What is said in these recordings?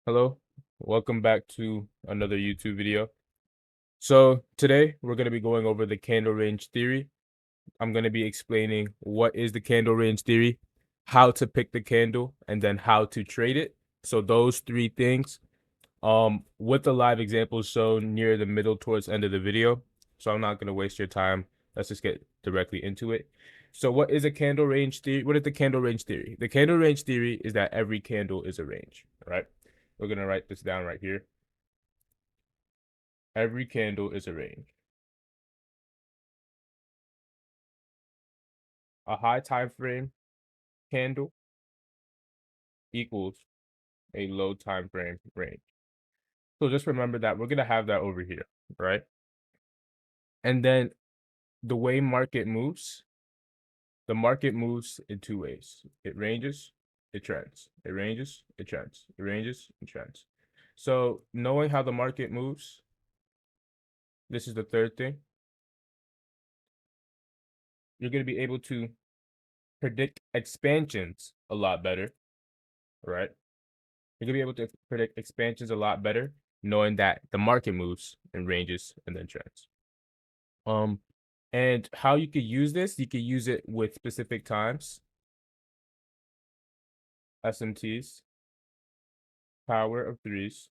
Hello, welcome back to another YouTube video. So today we're going to be going over the candle range theory. I'm going to be explaining what is the candle range theory, how to pick the candle, and then how to trade it. So those three things, with the live examples shown near the middle towards the end of the video. So I'm not going to waste your time. Let's just get directly into it. So what is a candle range theory? What is the candle range theory? The candle range theory is that every candle is a range, right? We're going to write this down right here. Every candle is a range. A high time frame candle equals a low time frame range. So just remember that we're going to have that over here, right? And then the way the market moves in two ways. It ranges, it trends. It ranges, it trends. It ranges, it trends. So knowing how the market moves, this is the third thing. You're going to be able to predict expansions a lot better, right? You're gonna be able to predict expansions a lot better, knowing that the market moves and ranges and then trends. And how you could use this, you could use it with specific times, SMTs, power of threes,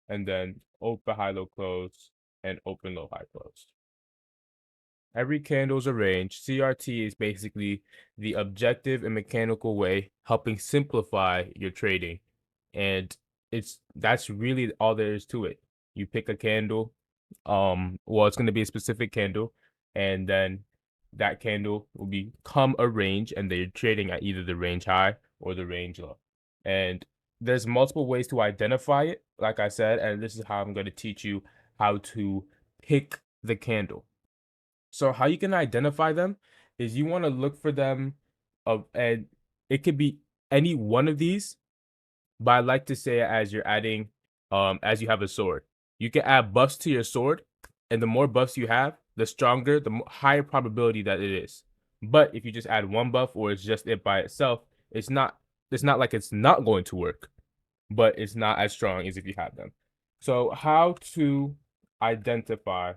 and then open high low close and open low high close. Every candle is a range. CRT is basically the objective and mechanical way helping simplify your trading. And that's really all there is to it. You pick a candle, well, it's going to be a specific candle, and then that candle will become a range, and they're trading at either the range high or the range low. And there's multiple ways to identify it, like I said, and this is how I'm going to teach you how to pick the candle. So how you can identify them is you want to look for them and it could be any one of these, but I like to say it as you're adding as you have a sword. You can add buffs to your sword, and the more buffs you have, the stronger, the higher probability that it is. But if you just add one buff or it's just it by itself, it's not like it's not going to work, but it's not as strong as if you have them. So how to identify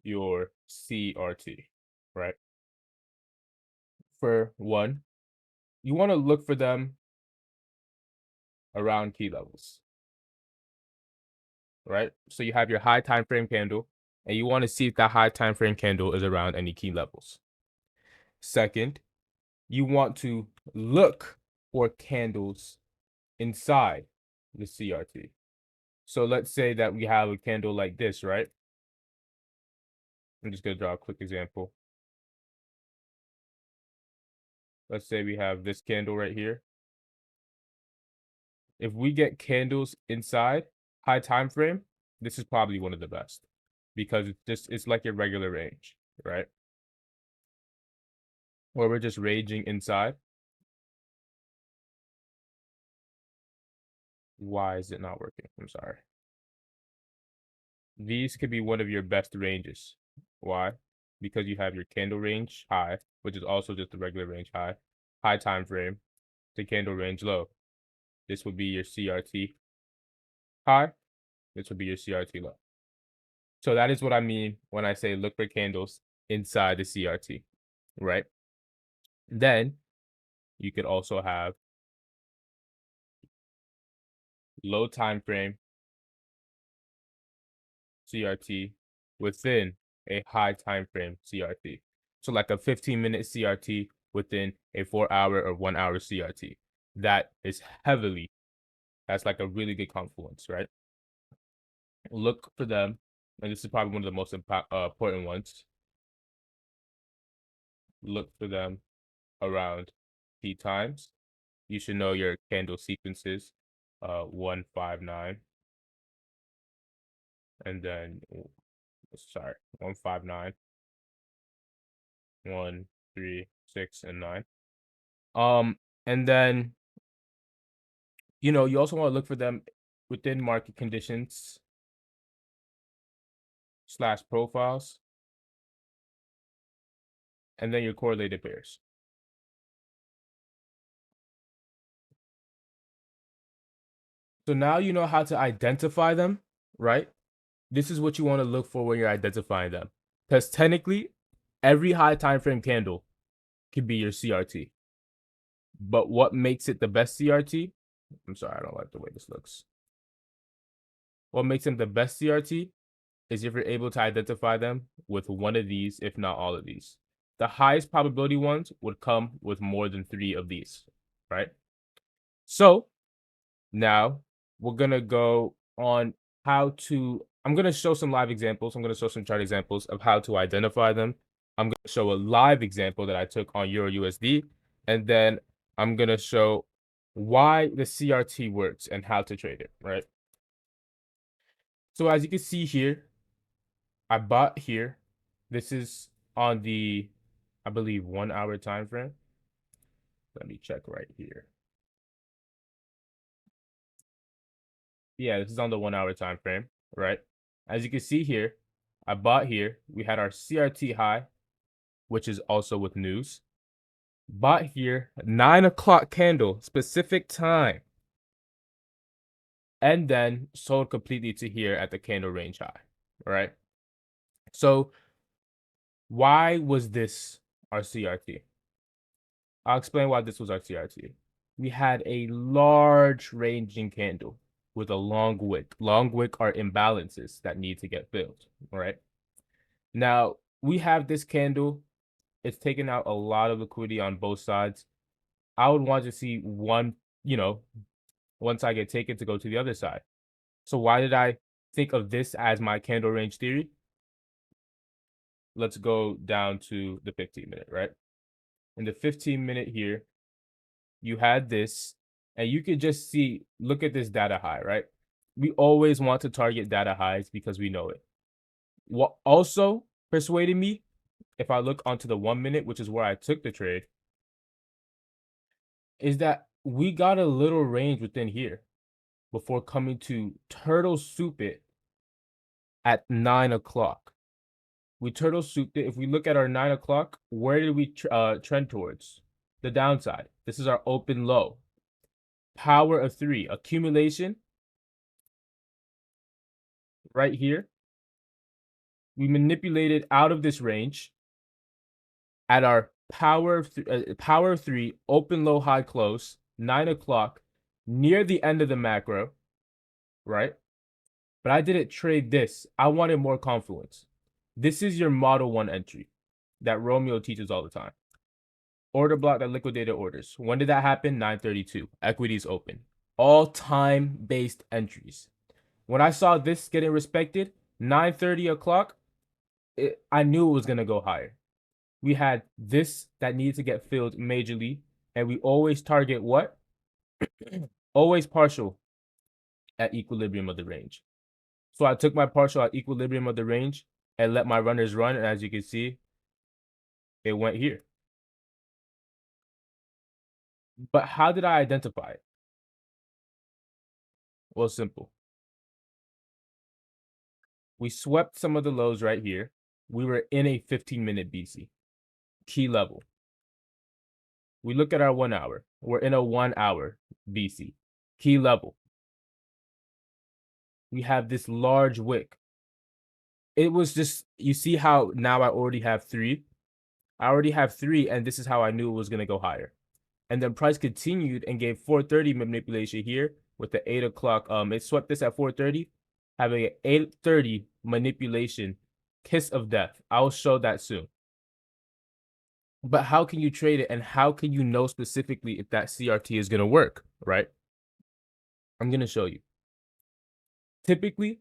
your CRT, right? For one, you want to look for them around key levels, right? So you have your high time frame candle, and you want to see if that high time frame candle is around any key levels. Second, you want to look for candles inside the CRT. So let's say that we have a candle like this, right? I'm just going to draw a quick example. Let's say we have this candle right here. If we get candles inside high time frame, this is probably one of the best because it's like a regular range, right? Or we're just ranging inside. Why is it not working? I'm sorry. These could be one of your best ranges. Why? Because you have your candle range high, which is also just the regular range high time frame, the candle range low. This would be your CRT high. This would be your CRT low. So that is what I mean when I say look for candles inside the CRT, right? Then you could also have low time frame CRT within a high time frame CRT. So like a 15-minute CRT within a 4-hour or 1-hour CRT. That is that's like a really good confluence, right? Look for them, and this is probably one of the most important ones. Look for them around key times. You should know your candle sequences, 159, and then sorry, 159, 1, 3, 6, and 9. And then you also want to look for them within market conditions slash profiles, and then your correlated pairs. So now you know how to identify them, right? This is what you want to look for when you're identifying them. Because technically, every high time frame candle could be your CRT. But what makes it the best CRT? I'm sorry, I don't like the way this looks. What makes them the best CRT is if you're able to identify them with one of these, if not all of these. The highest probability ones would come with more than 3 of these, right? So now we're gonna go on how to. I'm gonna show some live examples. I'm gonna show some chart examples of how to identify them. I'm gonna show a live example that I took on Euro USD, and then I'm gonna show why the CRT works and how to trade it, right? So as you can see here, I bought here. This is on the, I believe, 1 hour time frame. Let me check right here. Yeah, this is on the 1 hour time frame, right? As you can see here, I bought here. We had our CRT high, which is also with news. Bought here, 9 o'clock candle, specific time. And then sold completely to here at the candle range high, right? So why was this our CRT? I'll explain why this was our CRT. We had a large ranging candle with a long wick. Long wick are imbalances that need to get filled, right? Now, we have this candle. It's taken out a lot of liquidity on both sides. I would want to see one, once I get taken to go to the other side. So why did I think of this as my candle range theory? Let's go down to the 15-minute, right? In the 15-minute here, you had this, and you could just see, look at this data high, right? We always want to target data highs because we know it. What also persuaded me, if I look onto the 1 minute, which is where I took the trade, is that we got a little range within here before coming to turtle soup it at 9 o'clock. We turtle souped it. If we look at our 9 o'clock, where did we trend towards? The downside. This is our open low. Power of 3. Accumulation right here. We manipulated out of this range at our power of 3, open, low, high, close, 9 o'clock, near the end of the macro, right? But I didn't trade this. I wanted more confluence. This is your model 1 entry that Romeo teaches all the time. Order block that liquidated orders. When did that happen? 9:32. Equities open. All time based entries. When I saw this getting respected, 9:30 o'clock, I knew it was going to go higher. We had this that needed to get filled majorly, and we always target what? Always partial at equilibrium of the range. So I took my partial at equilibrium of the range and let my runners run, and as you can see, it went here. But how did I identify it? Well, simple. We swept some of the lows right here. We were in a 15-minute BC. Key level. We look at our 1 hour. We're in a 1 hour BC. Key level. We have this large wick. It was just, you see how now I already have 3? I already have 3, and this is how I knew it was going to go higher. And then price continued and gave 430 manipulation here with the 8 o'clock. It swept this at 430, having an 830 manipulation kiss of death. I'll show that soon. But how can you trade it, and how can you know specifically if that CRT is going to work, right? I'm going to show you. Typically,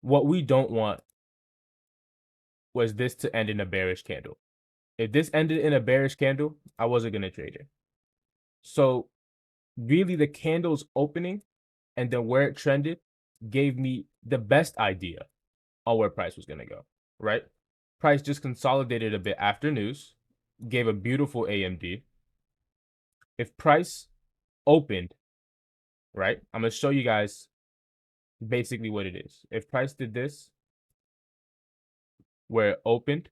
what we don't want was this to end in a bearish candle. If this ended in a bearish candle, I wasn't going to trade it. So really the candle's opening and then where it trended gave me the best idea on where price was going to go, right? Price just consolidated a bit after news, gave a beautiful AMD. If price opened, right, I'm going to show you guys basically what it is. If price did this, where it opened,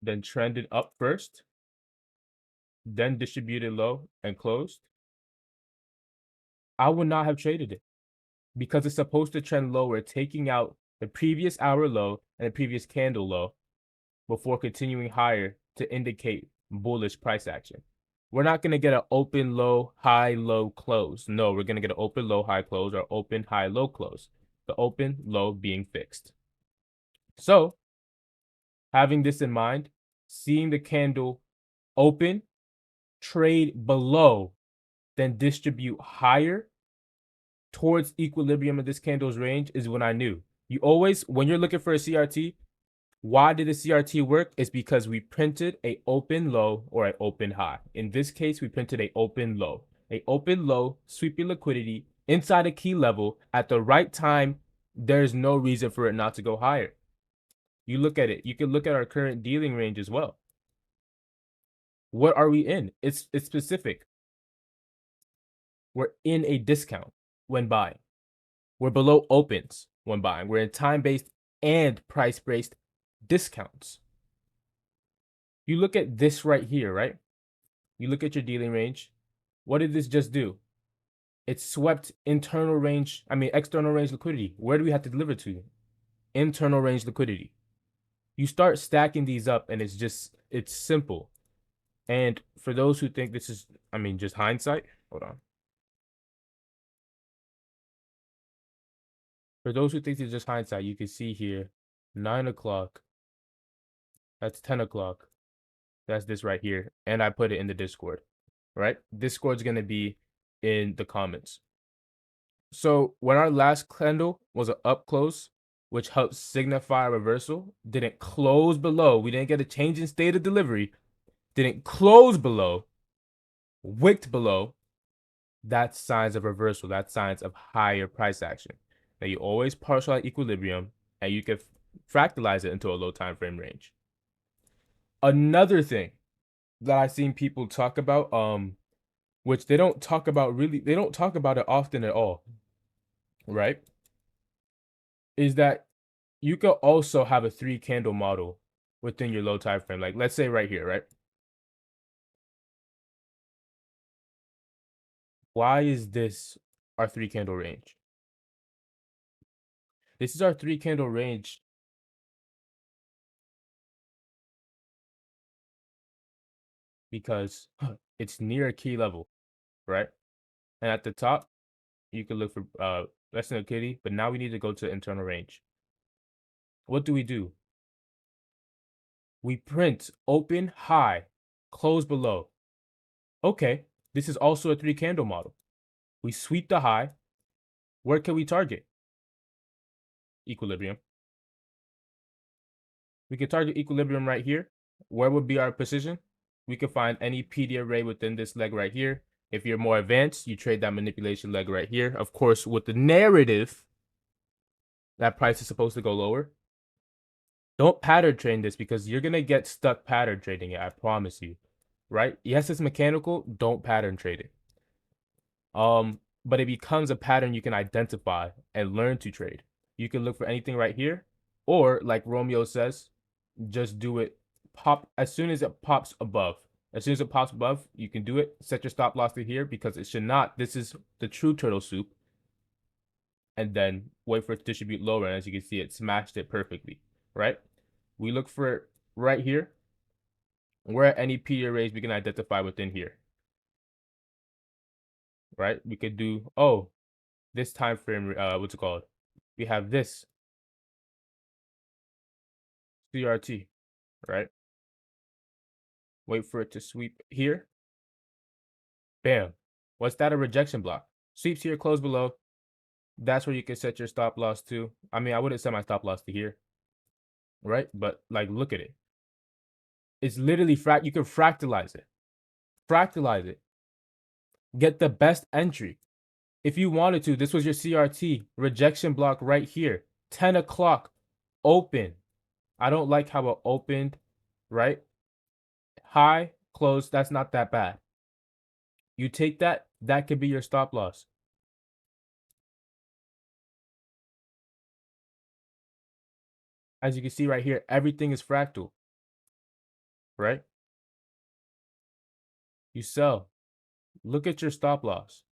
then trended up first, then distributed low and closed, I would not have traded it because it's supposed to trend lower, taking out the previous hour low and the previous candle low before continuing higher to indicate bullish price action. We're not going to get an open low, high, low close. No, we're going to get an open low, high close or open, high, low close. The open low being fixed. So, having this in mind, seeing the candle open, trade below, then distribute higher towards equilibrium of this candle's range is when I knew. You always, when you're looking for a CRT, why did the CRT work? It's because we printed a open low or an open high. In this case, we printed a open low. A open low, sweeping liquidity inside a key level at the right time. There's no reason for it not to go higher. You look at it. You can look at our current dealing range as well. What are we in? It's specific. We're in a discount when buying. We're below opens when buying. We're in time-based and price-based discounts. You look at this right here, right? You look at your dealing range. What did this just do? It swept external range liquidity. Where do we have to deliver to? Internal range liquidity. You start stacking these up and it's simple. And for those who think this is, just hindsight, hold on. For those who think it's just hindsight, you can see here, 9 o'clock, that's 10 o'clock. That's this right here. And I put it in the Discord, right? Discord's going to be in the comments. So when our last candle was an up close, which helps signify a reversal, didn't close below. We didn't get a change in state of delivery. Didn't close below, wicked below. That's signs of reversal. That's signs of higher price action. Now you always partial at equilibrium, and you can fractalize it into a low time frame range. Another thing that I've seen people talk about, which they don't talk about it often at all, right? Is that you could also have a 3 candle model within your low time frame. Like let's say right here, right? Why is this our 3 candle range? This is our 3 candle range because it's near a key level, right? And at the top, you can look for less than liquidity, but now we need to go to internal range. What do? We print open high, close below. Okay, this is also a 3 candle model. We sweep the high. Where can we target? Equilibrium. We can target equilibrium right here. Where would be our position? We can find any PD array within this leg right here. If you're more advanced, you trade that manipulation leg right here. Of course, with the narrative that price is supposed to go lower. Don't pattern trade this because you're going to get stuck pattern trading it. I promise you. Right? Yes, it's mechanical. Don't pattern trade it. But it becomes a pattern you can identify and learn to trade. You can look for anything right here. Or like Romeo says, just do it pop as soon as it pops above. As soon as it pops above, you can do it. Set your stop loss to here because it should not. This is the true turtle soup. And then wait for it to distribute lower. And as you can see, it smashed it perfectly, right? We look for it right here. Where any P arrays we can identify within here, right? We could do, this time frame, what's it called? We have this CRT, right? Wait for it to sweep here. Bam. What's that? A rejection block. Sweeps here, close below. That's where you can set your stop loss to. I wouldn't set my stop loss to here, right? But like, look at it. It's literally you can fractalize it. Fractalize it. Get the best entry. If you wanted to, this was your CRT. Rejection block right here. 10 o'clock. Open. I don't like how it opened, right? High, close. That's not that bad. You take that. That could be your stop loss. As you can see right here, everything is fractal, right? You sell. Look at your stop loss.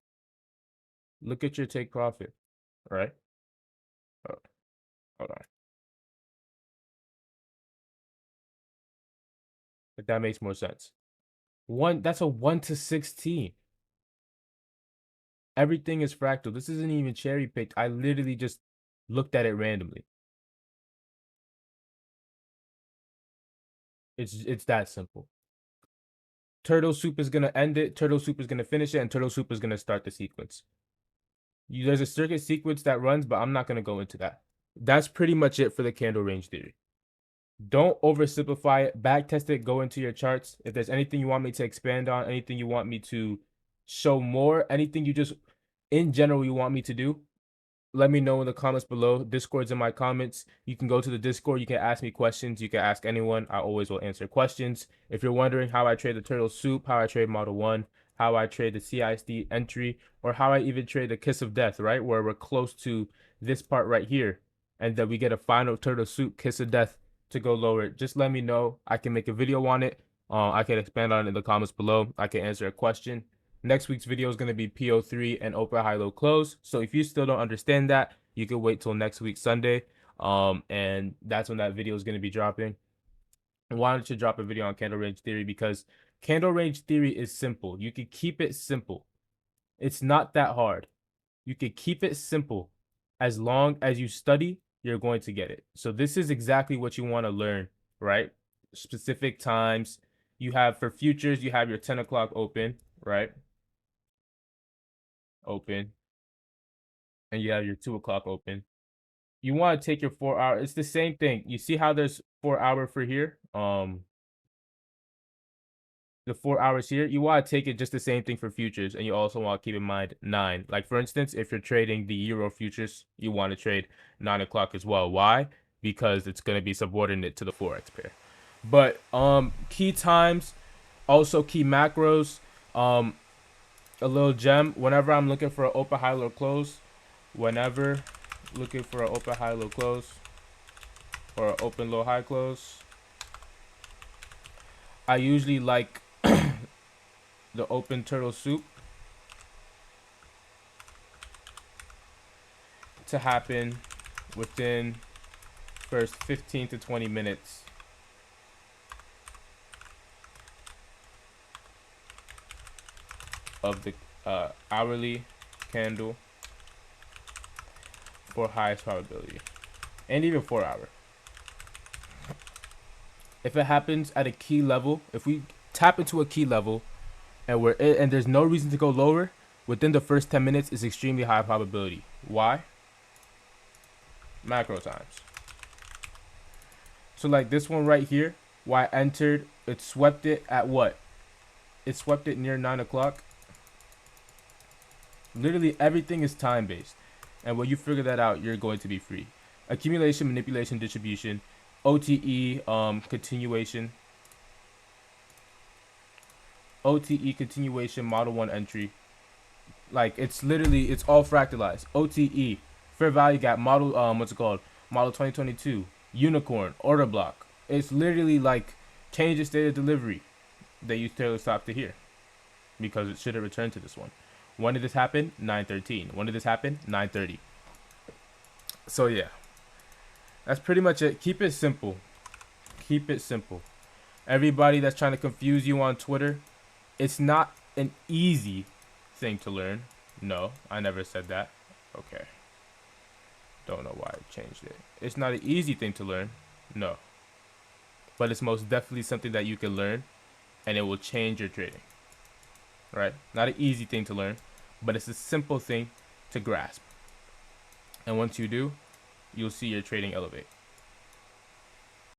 Look at your take profit, right? Oh, hold on. If that makes more sense. That's a 1 to 16. Everything is fractal. This isn't even cherry picked. I literally just looked at it randomly. It's that simple. Turtle Soup is gonna end it, Turtle Soup is gonna finish it, and Turtle Soup is gonna start the sequence. There's a circuit sequence that runs, but I'm not gonna go into that. That's pretty much it for the candle range theory. Don't oversimplify it. Backtest it. Go into your charts. If there's anything you want me to expand on, anything you want me to show more, anything you just in general you want me to do, let me know in the comments below. Discord's in my comments. You can go to the Discord. You can ask me questions. You can ask anyone. I always will answer questions. If you're wondering how I trade the Turtle Soup, how I trade Model 1, how I trade the CISD entry, or how I even trade the Kiss of Death, right? Where we're close to this part right here. And then we get a final Turtle Soup, Kiss of Death to go lower. Just let me know. I can make a video on it. I can expand on it in the comments below. I can answer a question. Next week's video is going to be PO3 and open high low close. So if you still don't understand that, you can wait till next week Sunday. And that's when that video is going to be dropping. I wanted to drop a video on candle range theory because candle range theory is simple. You can keep it simple. It's not that hard. You can keep it simple. As long as you study, you're going to get it. So this is exactly what you want to learn, right? Specific times. You have for futures, you have your 10 o'clock open, right? Open. And you have your 2 o'clock open. You want to take your 4 hour. It's the same thing. You see how there's 4 hour for here? The 4 hours here, you want to take it just the same thing for futures, and you also want to keep in mind 9. Like for instance, if you're trading the euro futures, you want to trade 9 o'clock as well. Why? Because it's going to be subordinate to the forex pair. But key times, also key macros. A little gem. Whenever I'm looking for an open high low close, whenever looking for an open high low close or an open low high close, I usually like the open Turtle Soup to happen within first 15 to 20 minutes of the hourly candle for highest probability, and even 4 hour. If it happens at a key level, if we tap into a key level and there's no reason to go lower, within the first 10 minutes is extremely high probability. Why? Macro times. So like this one right here, why I entered, it swept it at what? It swept it near 9 o'clock. Literally everything is time based. And when you figure that out, you're going to be free. Accumulation, manipulation, distribution, OTE, continuation. OTE continuation, model 1 entry. Like it's literally, it's all fractalized. OTE, fair value gap, model, what's it called? Model 2022, unicorn, order block. It's literally like change the state of delivery. They use Taylor stop to here because it should have returned to this one. When did this happen? 9:13. When did this happen? 9:30. So yeah, that's pretty much it. Keep it simple. Keep it simple. Everybody that's trying to confuse you on Twitter, it's not an easy thing to learn. No, I never said that. Okay. Don't know why I changed it. It's not an easy thing to learn. No. But it's most definitely something that you can learn, and it will change your trading. Right? Not an easy thing to learn, but it's a simple thing to grasp. And once you do, you'll see your trading elevate.